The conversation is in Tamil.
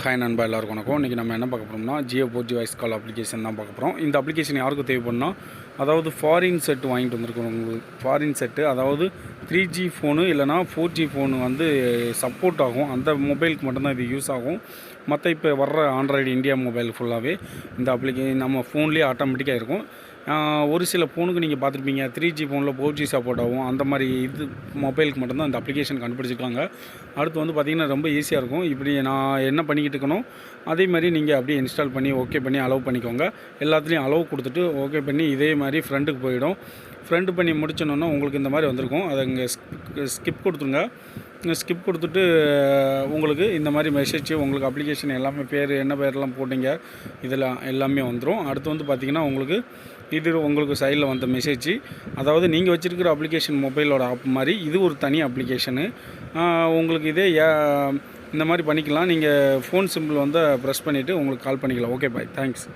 ஹாய் நண்பா, எல்லாருக்கும் வணக்கம். இன்றைக்கி நம்ம என்ன பார்க்க போகிறோம்னா Jio 4G voice call application தான் பார்க்க போகிறோம். இந்த அப்ளிகேஷன் யாருக்கு தேவைப்படும்னா, அதாவது ஃபாரின் செட்டு வாங்கிட்டு வந்திருக்கோம். உங்களுக்கு ஃபாரின் செட்டு, அதாவது 3G ஃபோனு இல்லைனா 4G ஃபோனு வந்து சப்போர்ட் ஆகும். அந்த மொபைலுக்கு மட்டும்தான் இது யூஸ் ஆகும். மற்ற இப்போ வர்ற ஆண்ட்ராய்டு இந்தியா மொபைல் ஃபுல்லாகவே இந்த அப்ளிகேஷன் நம்ம ஃபோன்லேயே ஆட்டோமேட்டிக்காக இருக்கும். ஒரு சில ஃபோனுக்கு நீங்கள் பார்த்துருப்பீங்க, 3G ஃபோனில் 4G சப்போர்ட் ஆகும். அந்த மாதிரி இது மொபைலுக்கு மட்டும்தான் இந்த அப்ளிகேஷன் கண்டுபிடிச்சிருக்காங்க. அடுத்து வந்து பார்த்திங்கன்னா ரொம்ப ஈஸியாக இருக்கும். இப்படி நான் என்ன பண்ணிக்கிட்டு இருக்கணும், அதே மாதிரி நீங்கள் அப்படியே இன்ஸ்டால் பண்ணி ஓகே பண்ணி அலோவ் பண்ணிக்கோங்க. எல்லாத்துலேயும் அலோவ் கொடுத்துட்டு ஓகே பண்ணி இதே மாதிரி ஃப்ரெண்டுக்கு போயிடும். ஃப்ரெண்டு பண்ணி முடிச்சோன்னா உங்களுக்கு இந்த மாதிரி வந்திருக்கும். அதை இங்கே ஸ்கிப் கொடுத்துருங்க. ஸ்கிப் கொடுத்துட்டு உங்களுக்கு இந்த மாதிரி மெசேஜ், உங்களுக்கு அப்ளிகேஷன் எல்லாமே பேர் என்ன பேர்லாம் போட்டிங்க இதில் எல்லாமே வந்துடும். அடுத்து வந்து பார்த்திங்கன்னா உங்களுக்கு சைடில் வந்த மெசேஜ், அதாவது நீங்கள் வச்சுருக்கிற அப்ளிகேஷன் மொபைலோட ஆப் மாதிரி இது ஒரு தனி அப்ளிகேஷனு. உங்களுக்கு இதே இந்த மாதிரி பண்ணிக்கலாம். நீங்கள் ஃபோன் சிம்பிள் வந்து ப்ரெஸ் பண்ணிவிட்டு உங்களுக்கு கால் பண்ணிக்கலாம். Okay bye, thanks.